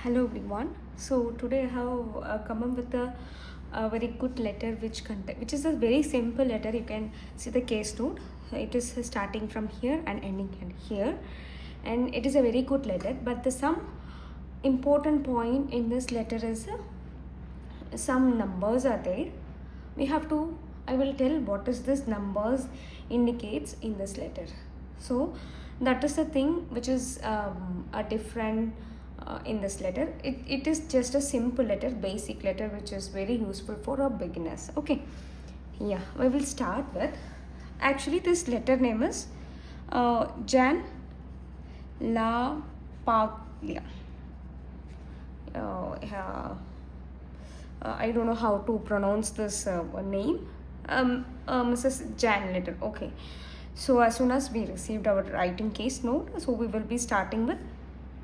Hello everyone. So today I have come up with a very good letter which is a very simple letter. You can see the case note. It is starting from here and ending here, and it is a very good letter. But the some important point in this letter is some numbers are there. We have to. I will tell what is this numbers indicates in this letter. So that is the thing which is a different. In this letter, it is just a simple letter, basic letter, which is very useful for our beginners. Okay, yeah, we will start with, actually this letter name is Jan LAPAGLIA. I don't know how to pronounce this name. Mrs. Jan letter. Okay, so as soon as we received our writing case note, so we will be starting with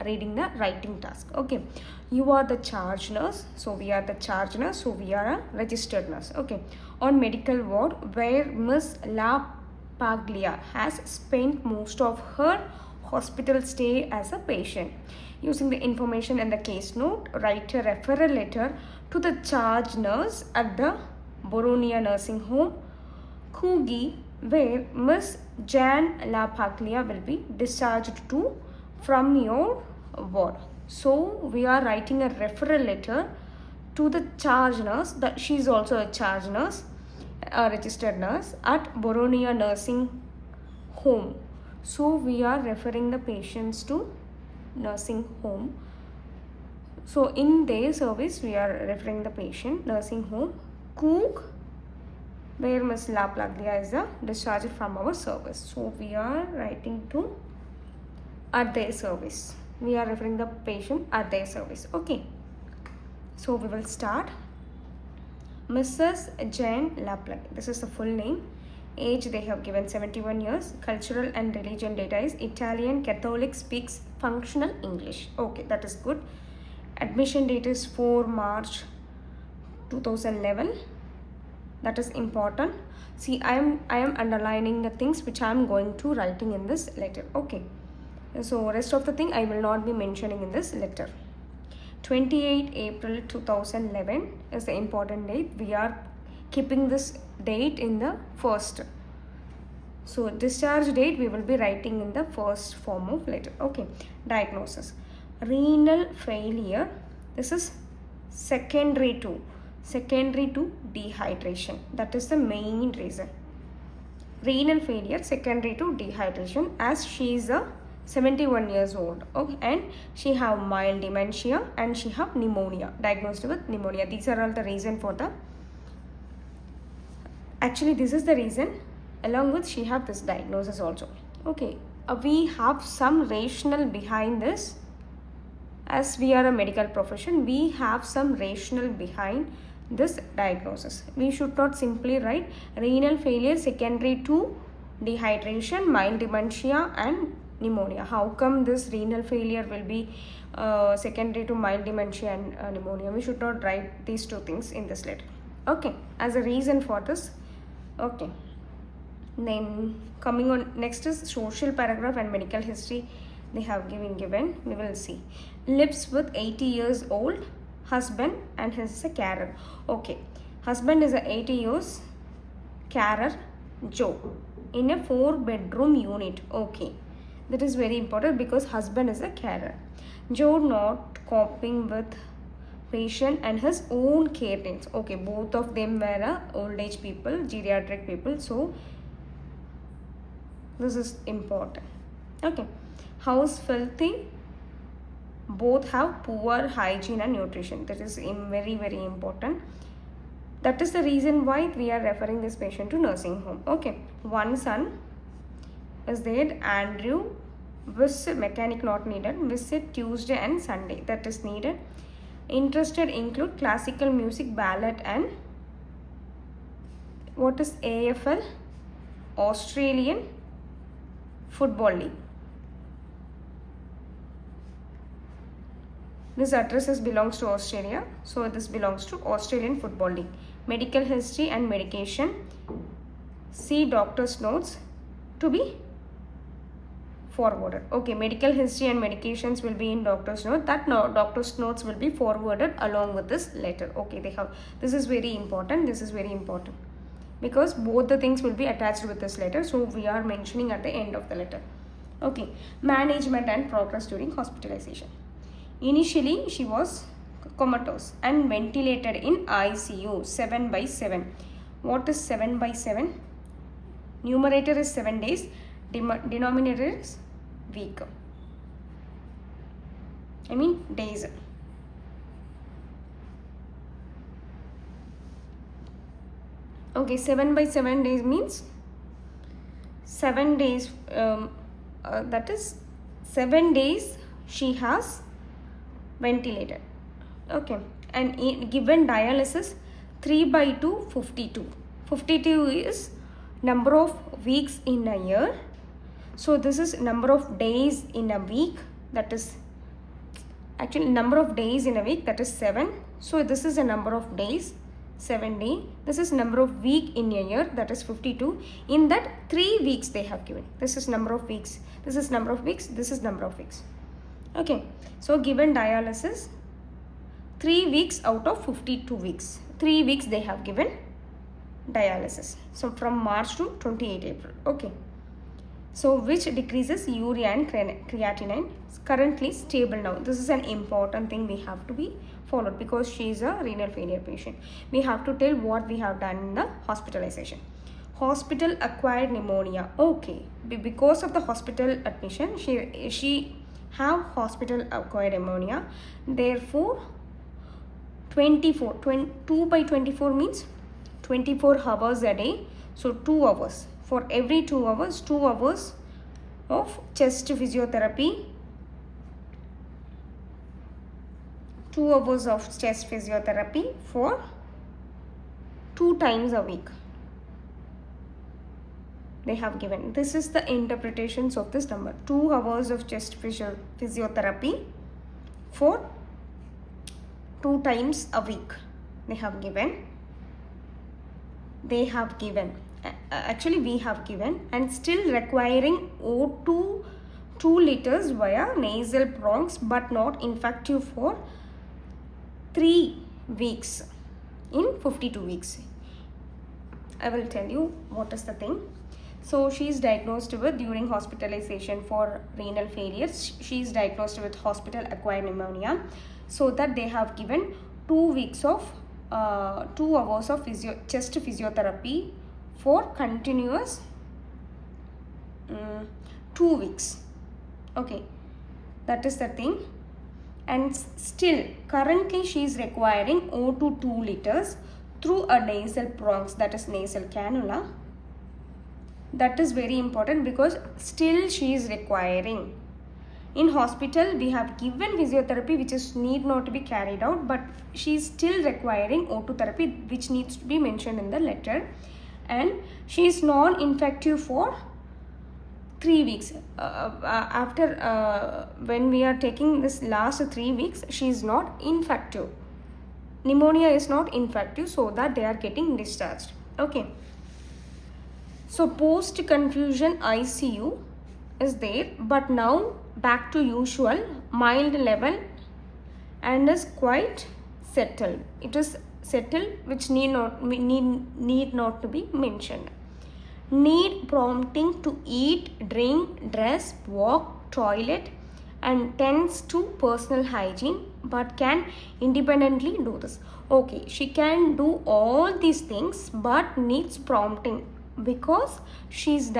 reading the writing task. Okay, you are the charge nurse, so we are the charge nurse, so we are a registered nurse. Okay, on medical ward where Miss LAPAGLIA has spent most of her hospital stay as a patient. Using the information in the case note, write a referral letter to the charge nurse at the Boronia nursing home, Coogee, where Miss Jan LAPAGLIA will be discharged to from your ward. So we are writing a referral letter to the charge nurse, that she is also a charge nurse, a registered nurse at Boronia nursing home. So we are referring the patients to nursing home. So in their service we are referring the patient nursing home, Coog, where Miss LAPAGLIA is discharged from our service. So we are writing to at their service. We are referring the patient at their service. Okay, so we will start. Mrs. Jan LAPAGLIA, this is the full name. Age they have given 71 years. Cultural and religion data is Italian, Catholic, speaks functional English. Okay, that is good. Admission date is 4 March 2011. That is important. See, I am underlining the things which I am going to writing in this letter. Okay, so rest of the thing I will not be mentioning in this letter. 28 April 2011 is the important date. We are keeping this date in the first. So discharge date we will be writing in the first form of letter. Okay, diagnosis. Renal failure. This is secondary to dehydration. That is the main reason. Renal failure secondary to dehydration, as she is a 71 years old. Okay, and she have mild dementia and she have pneumonia, diagnosed with pneumonia. These are all the reason for the, actually this is the reason, along with she have this diagnosis also. Okay, we have some rationale behind this. As we are a medical profession, we have some rationale behind this diagnosis. We should not simply write renal failure secondary to dehydration, mild dementia and pneumonia. How come this renal failure will be secondary to mild dementia and pneumonia? We should not write these two things in this letter. Okay, as a reason for this. Okay, then coming on, next is social paragraph and medical history. They have given. We will see. Lives with 80 years old husband and his a carer. Okay, husband is a 80 years, carer Joe, in a 4-bedroom unit. Okay, that is very important because husband is a carer. Joe not coping with patient and his own care needs. Okay, both of them were old age people, geriatric people. So this is important. Okay, house filthy. Both have poor hygiene and nutrition. That is very important. That is the reason why we are referring this patient to nursing home. Okay, one son is there, Andrew. Visit, mechanic not needed. Visit Tuesday and Sunday, that is needed. Interested include classical music, ballet and what is AFL? Australian Football League. This address belongs to Australia, so this belongs to Australian Football League. Medical history and medication. See doctor's notes to be forwarded. Okay, medical history and medications will be in doctor's note. That no, doctor's notes will be forwarded along with this letter. Okay, they have, this is very important. This is very important because both the things will be attached with this letter. So we are mentioning at the end of the letter. Okay, management and progress during hospitalization. Initially, she was comatose and ventilated in ICU 7/7. What is 7/7? Numerator is 7 days, denominator is week. I mean days. Okay, 7/7 days means 7 days. That is 7 days she has ventilated. Okay, and given dialysis 3/2 52. 52 is number of weeks in a year. So this is number of days in a week, that is actually number of days in a week, that is 7. So this is a number of days, 7 days. This is number of week in a year, that is 52. In that 3 weeks they have given. This is number of weeks, this is number of weeks, this is number of weeks. Okay, so given dialysis 3 weeks out of 52 weeks. 3 weeks they have given dialysis. So from March to 28 April. Okay. So which decreases urea and creatinine. Currently stable now. This is an important thing we have to be followed because she is a renal failure patient. We have to tell what we have done in the hospitalization. Hospital acquired pneumonia. Okay. Because of the hospital admission, she have hospital acquired pneumonia. Therefore, 2/24 means 24 hours a day. So 2 hours. For every 2 hours, 2 hours of chest physiotherapy. 2 hours of chest physiotherapy for 2 times a week. They have given. This is the interpretations of this number. 2 hours of chest physiotherapy for 2 times a week. They have given. They have given. Actually we have given, and still requiring O2 2 liters via nasal prongs but not infective for 3 weeks in 52 weeks. I will tell you what is the thing. So she is diagnosed with, during hospitalization for renal failure, she is diagnosed with hospital acquired pneumonia. So that they have given 2 weeks of 2 hours of chest physiotherapy for continuous 2 weeks. Okay, that is the thing. And still currently she is requiring O2 2 liters through a nasal prongs, that is nasal cannula. That is very important because still she is requiring. In hospital we have given physiotherapy which is need not to be carried out, but she is still requiring O2 therapy which needs to be mentioned in the letter. And she is non-infective for 3 weeks. After when we are taking this last 3 weeks, she is not infective. Pneumonia is not infective, so that they are getting discharged. Okay. So post confusion ICU is there, but now back to usual mild level and is quite settled. It is settled, which need not to be mentioned. Need prompting to eat, drink, dress, walk, toilet, and tends to personal hygiene, but can independently do this. Okay, she can do all these things but needs prompting because she is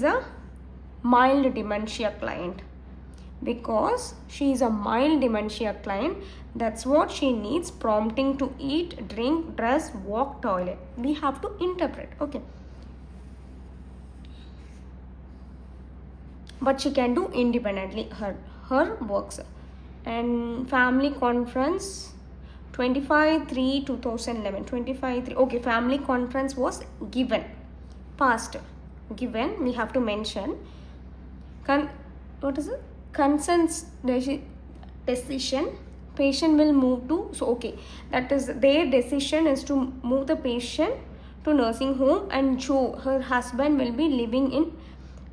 a mild dementia client. Because she is a mild dementia client, that's what she needs prompting to eat, drink, dress, walk, toilet. We have to interpret. Okay. But she can do independently her works. And family conference 25/3/2011. 25/3. Okay, family conference was given. Past. Given. We have to mention. What is it? Consent decision. Patient will move to. So okay, that is their decision is to move the patient to nursing home, and Joe, her husband, will be living in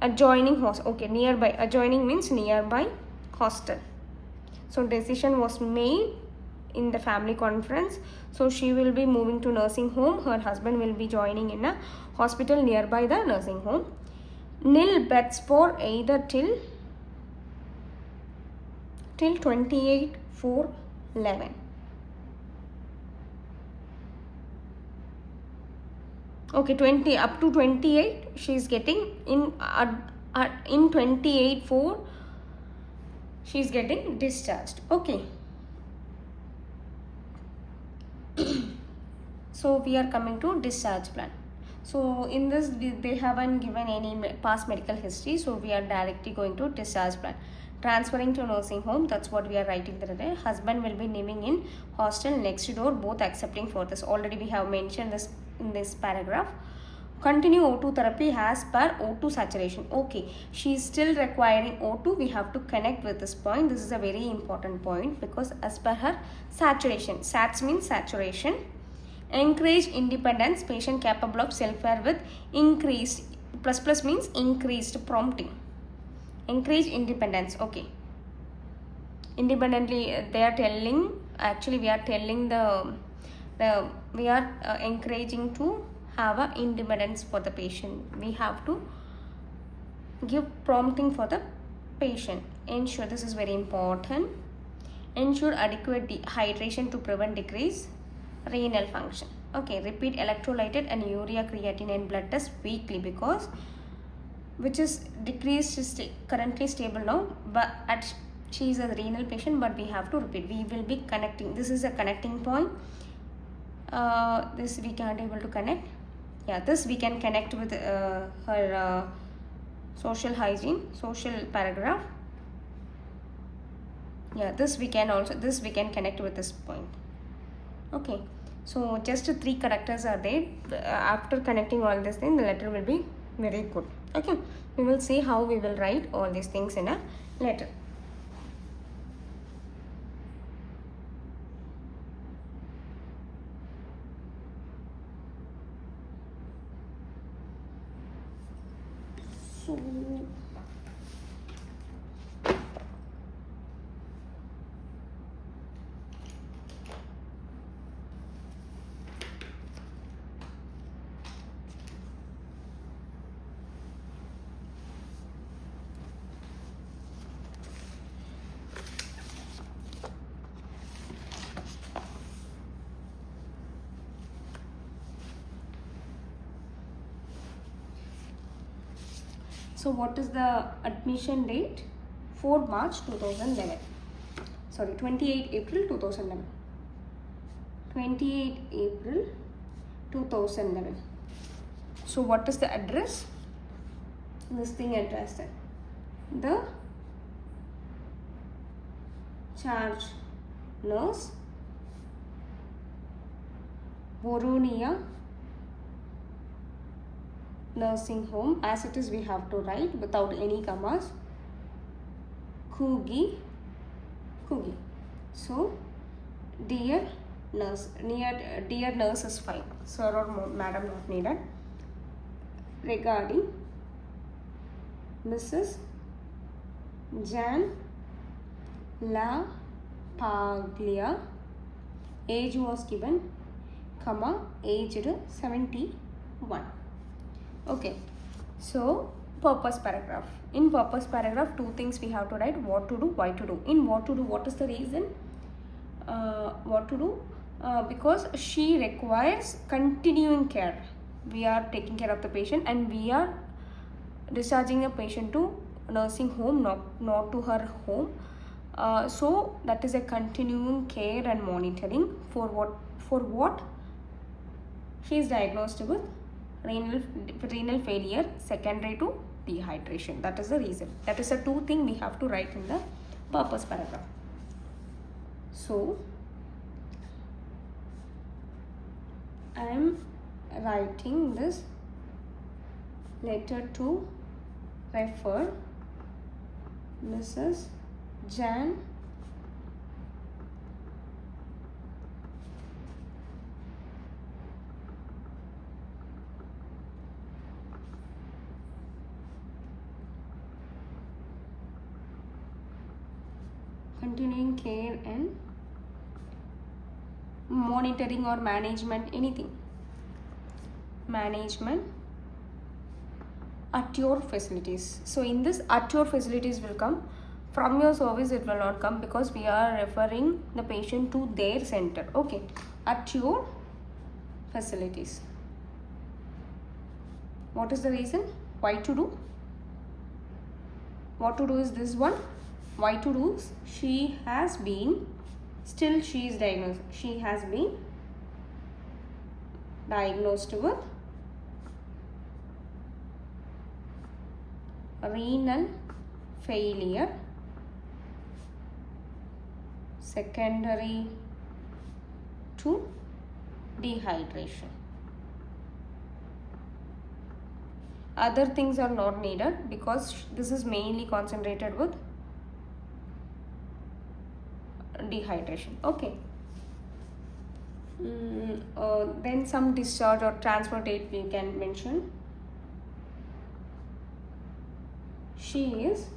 adjoining hostel. Okay, nearby. Adjoining means nearby hostel. So decision was made in the family conference. So she will be moving to nursing home. Her husband will be joining in a hospital nearby the nursing home. Nil beds for either till 28/4/11. Okay, 20 up to 28 she is getting in 28/4 she is getting discharged. Okay. So we are coming to discharge plan. So in this they haven't given any past medical history, so we are directly going to discharge plan. Transferring to nursing home, that's what we are writing there. Husband will be living in hostel next door, both accepting for this. Already we have mentioned this in this paragraph. Continue O2 therapy as per O2 saturation. Okay, she is still requiring O2. We have to connect with this point. This is a very important point because as per her saturation, SATS means saturation. Encourage independence, patient capable of self-care with increased, plus means increased prompting. Encourage independence. Okay, independently they are telling, actually we are telling we are encouraging to have a independence for the patient. We have to give prompting for the patient. Ensure, this is very important, ensure adequate hydration to prevent decrease renal function. Okay, repeat electrolyted and urea creatinine and blood test weekly, because which is decreased is currently stable now, but she is a renal patient, but we have to repeat. We will be connecting, this is a connecting point. This we can't able to connect. Yeah, this we can connect with her social hygiene, social paragraph. Yeah, this we can connect with this point. Okay, so just 3 characters are there. After connecting all this thing, the letter will be very good. Okay, we will see how we will write all these things in a letter. So what is the admission date? 4 March 2011. Sorry, 28 April 2011. 28 April 2011. So what is the address? Listing address. The charge nurse, Boronia nursing home. As it is, we have to write without any commas. Kugi. So, dear nurse, dear nurse is fine. Sir or madam not needed. Regarding Mrs. Jan LAPAGLIA, age was given, comma, aged 71. Okay, so purpose paragraph. In purpose paragraph, 2 things we have to write: what to do, why to do. In what to do, what is the reason? What to do? Because she requires continuing care. We are taking care of the patient and we are discharging the patient to nursing home, not to her home. So that is a continuing care and monitoring for what she is diagnosed with renal failure secondary to dehydration. That is the reason. That is the 2 thing we have to write in the purpose paragraph. So I am writing this letter to refer Mrs. Jan continuing care and monitoring or management, anything, management at your facilities. So in this at your facilities will come, from your service it will not come, because we are referring the patient to their center. Okay, at your facilities. What is the reason? Why to do? What to do is this one. Why to do is she has been, still she is diagnosed, she has been diagnosed with renal failure secondary to dehydration. Other things are not needed because this is mainly concentrated with dehydration. Okay. Then some discharge or transfer date we can mention. She is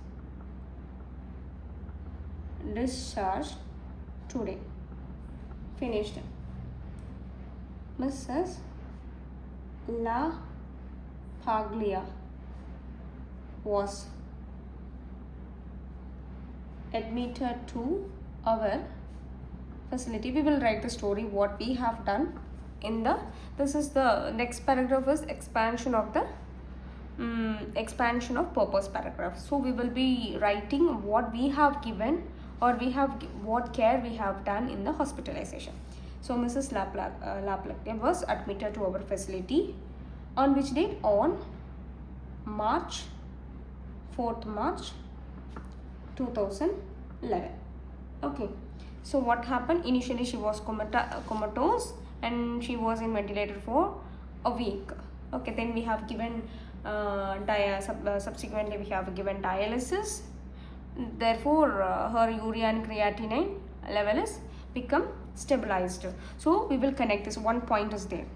discharged today. Finished. Mrs. LAPAGLIA was admitted to our facility. We will write the story what we have done in the, this is the next paragraph is expansion of the expansion of purpose paragraph. So we will be writing what we have given, or we have what care we have done in the hospitalization. So Mrs. LAPAGLIA was admitted to our facility on which date? On March 4th March 2011. Okay, so what happened? Initially she was comatose and she was in ventilator for a week. Okay, then we have given subsequently we have given dialysis. Therefore her urea and creatinine level is become stabilized. So we will connect this, one point is there.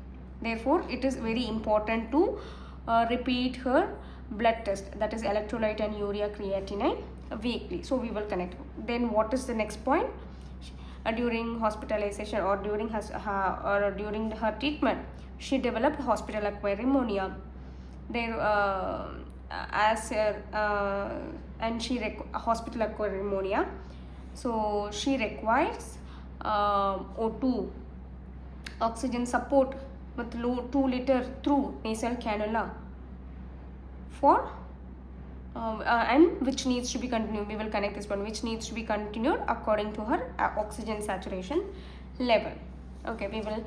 Therefore it is very important to repeat her blood test, that is electrolyte and urea creatinine weekly. So we will connect. Then what is the next point? During hospitalization or during her treatment, she developed hospital acquired pneumonia. There and she hospital acquired pneumonia. So she requires O2 oxygen support with 2 liter through nasal cannula for and which needs to be continued. We will connect this one, which needs to be continued according to her oxygen saturation level. Okay, we will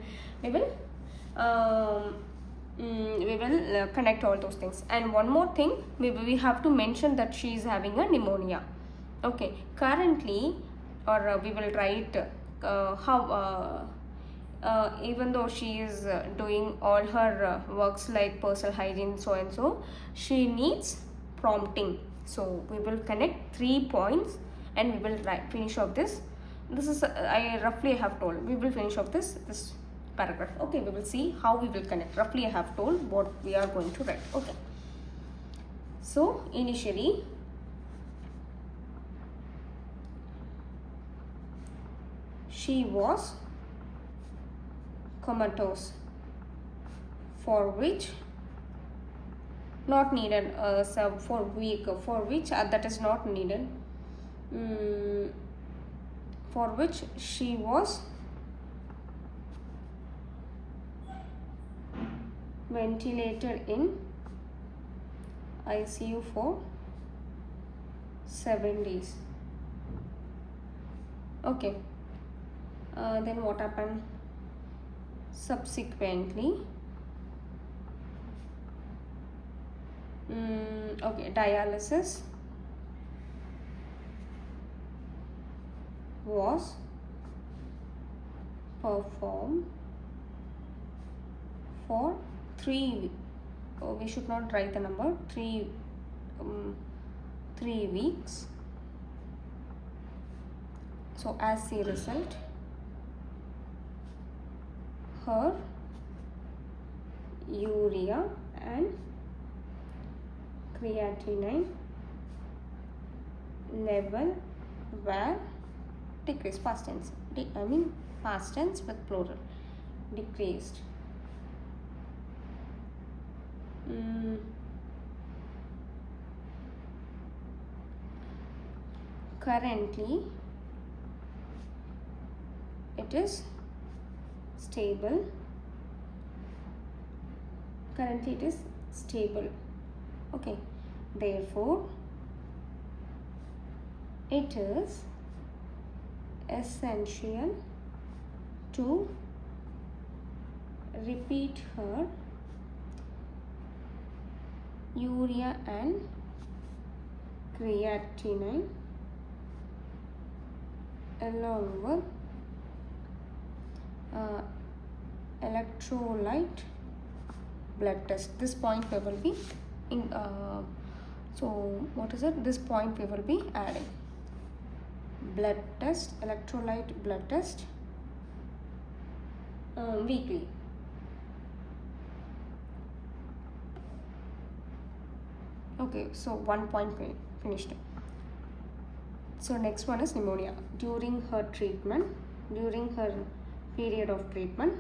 connect all those things. And one more thing, we have to mention that she is having a pneumonia. Okay, currently, or we will write how even though she is doing all her works like personal hygiene, so and so, she needs prompting. So we will connect 3 points and we will finish off this. This is I roughly have told. We will finish off this paragraph. Okay, we will see how we will connect. Roughly I have told what we are going to write. Okay. So initially she was comatose, for which not needed for week, for which that is not needed, for which she was ventilated in ICU for 7 days. Okay, then what happened? Subsequently, okay, dialysis was performed for 3 weeks. Oh, we should not write the number. 3 weeks. So as a result, her urea and creatinine level were decreased, past tense, I mean past tense with plural, decreased. Currently it is stable. Currently it is stable. Okay, therefore it is essential to repeat her urea and creatinine along with electrolyte blood test. This point we will be in, so what is it? This point we will be adding. Blood test, electrolyte blood test weekly. Okay, so 1 point finished. So next one is pneumonia. During her treatment, during her period of treatment,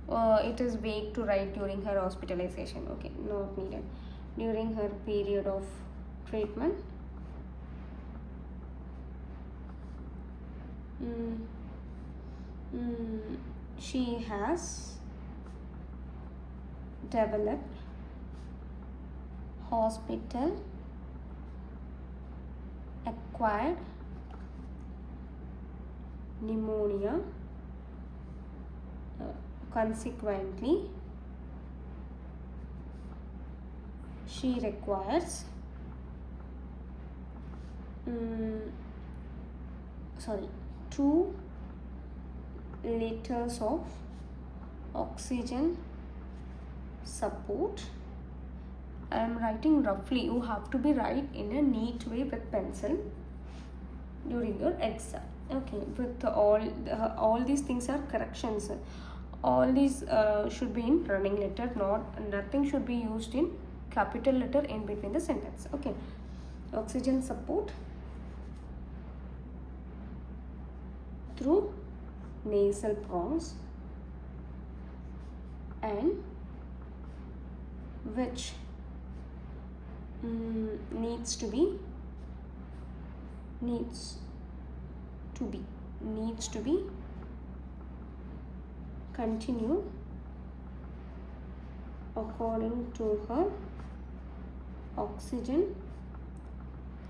it is vague to write during her hospitalization. Okay, not needed. During her period of treatment, she has developed hospital acquired pneumonia. Consequently, she requires 2 liters of oxygen support. I am writing roughly. You have to be write in a neat way with pencil during your exam. Okay, with all these things are corrections. All these should be in running letter. Nothing should be used in capital letter in between the sentence. Okay, oxygen support through nasal prongs and which needs to be continued according to her oxygen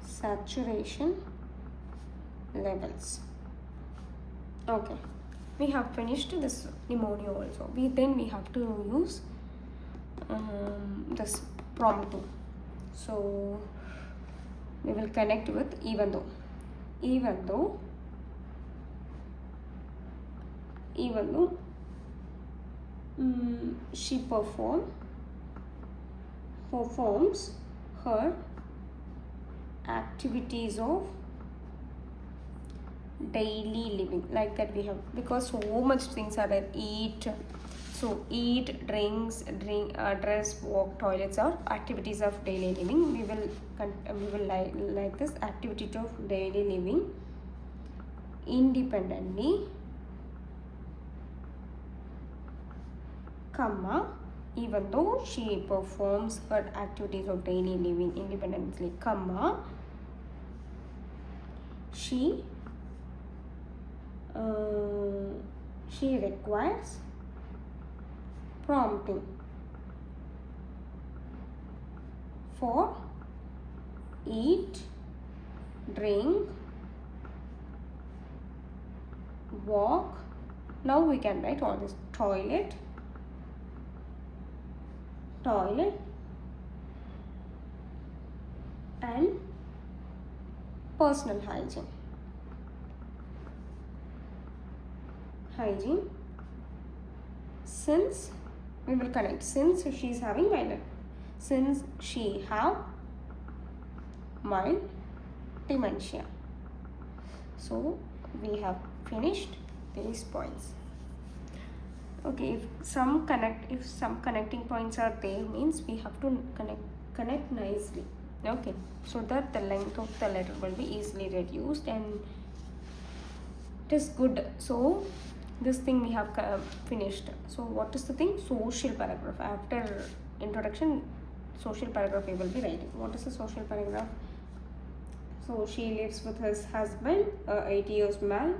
saturation levels. Okay, we have finished this pneumonia also. Then we have to use this prompting. So we will connect with even though she performs her activities of daily living, like that we have, because so much things are there. Eat, drinks, dress, walk, toilets are activities of daily living. We will like this activity of daily living independently, comma, even though she performs her activities of daily living independently, comma, she requires prompting for eat, drink, walk. Now we can write all this: toilet, and personal hygiene. Since we will connect, since she is having since she have mild dementia. So we have finished these points. Okay, if some connecting points are there, means we have to connect nicely. Okay, so that the length of the letter will be easily reduced and it is good. So this thing we have finished. So what is the thing? Social paragraph. After introduction, social paragraph we will be writing. What is the social paragraph? So she lives with his husband, 80 years man.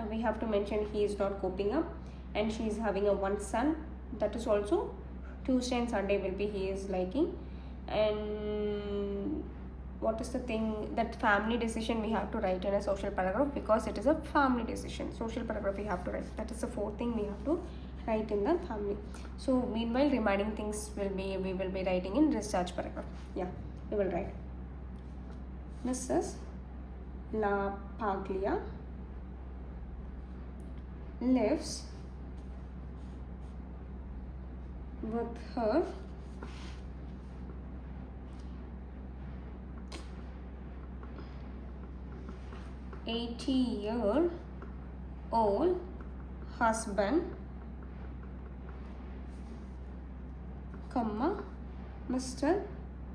We have to mention he is not coping up, and she is having a one son. That is also Tuesday and Sunday will be he is liking. And what is the thing? That family decision we have to write in a social paragraph, because it is a family decision. Social paragraph we have to write. That is the fourth thing we have to write in the family. So meanwhile, remaining things we will be writing in discharge paragraph. Yeah, we will write. Mrs. LAPAGLIA lives with her $80-year-old husband, Mr.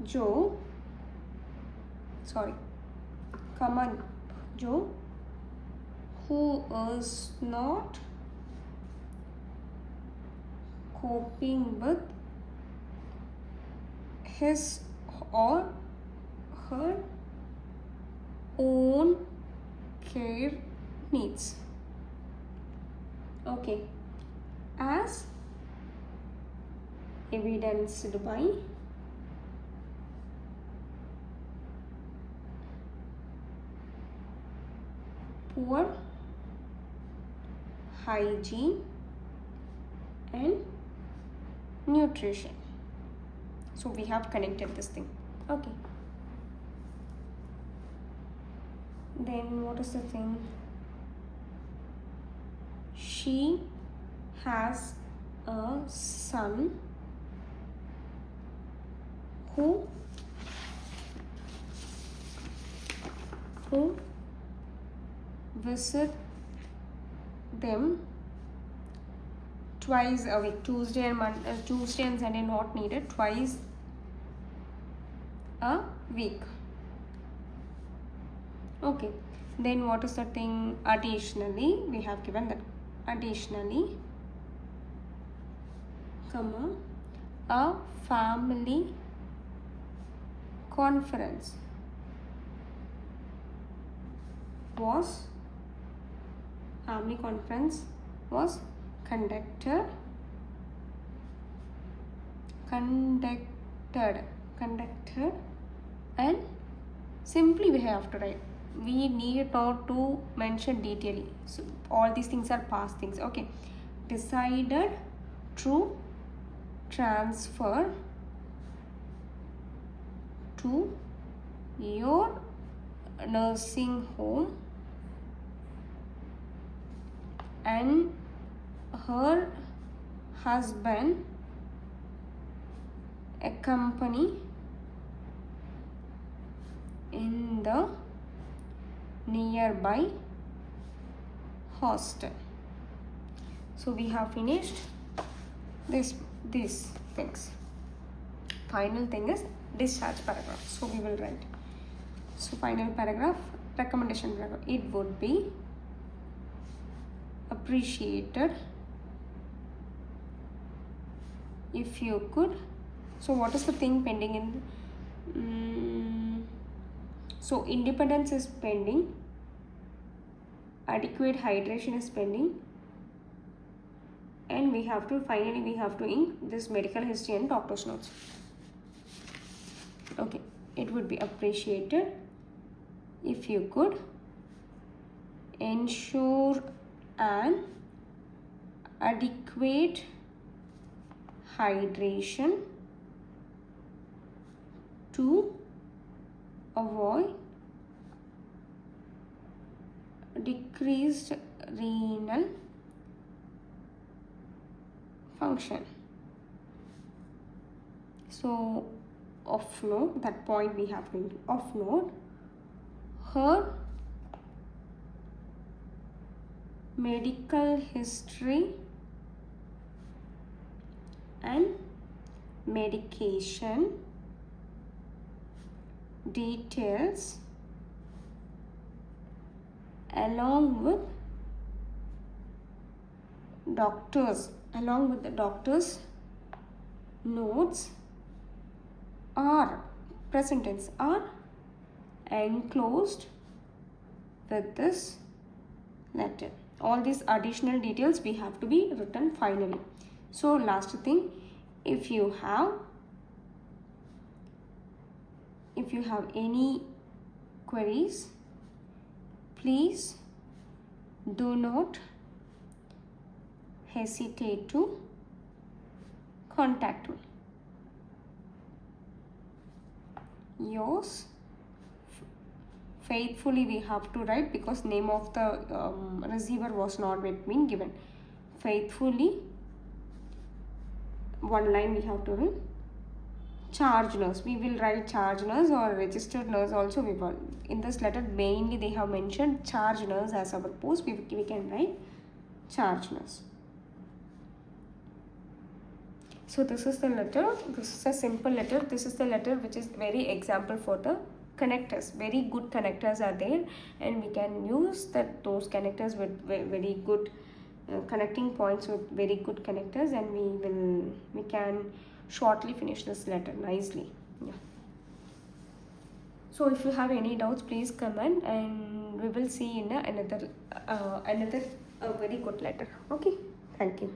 Joe, Joe, who is not coping with his or her own care needs. Okay, as evidenced by poor hygiene and nutrition. So we have connected this thing. Okay, then what is the thing? She has a son who visit them twice a week. Tuesday and Sunday not needed, twice a week. Okay, then what is the thing? Additionally, we have given that additionally, a family conference was conducted and simply we have to write. We need not to mention detailing. So all these things are past things. Okay, decided to transfer to your nursing home, and her husband accompany in the nearby hostel. So we have finished these things. Final thing is discharge paragraph. So we will write. So final paragraph, recommendation paragraph. It would be appreciated if you could. So what is the thing pending in? So independence is pending. Adequate hydration is pending. And we have to ink this medical history and doctor's notes. Okay, it would be appreciated if you could ensure an adequate hydration to avoid decreased renal function. So of note, that point we have to of note, her medical history and medication details along with doctors, along with the doctor's notes are, present tense, are enclosed with this letter. All these additional details we have to be written finally. So last thing, if you have any queries, please do not hesitate to contact me. Yours faithfully, we have to write because name of the receiver was not yet been given. Faithfully, one line we have to write. Charge nurse, we will write charge nurse or registered nurse also. We will, in this letter mainly they have mentioned charge nurse as our post. We can write charge nurse. So this is the letter. This is a simple letter. This is the letter which is very example for the connectors. Very good connectors are there, and we can use those connectors with very good connecting points with very good connectors, and we can shortly finish this letter nicely. Yeah. So if you have any doubts, please comment, and we will see in another very good letter. Okay, thank you.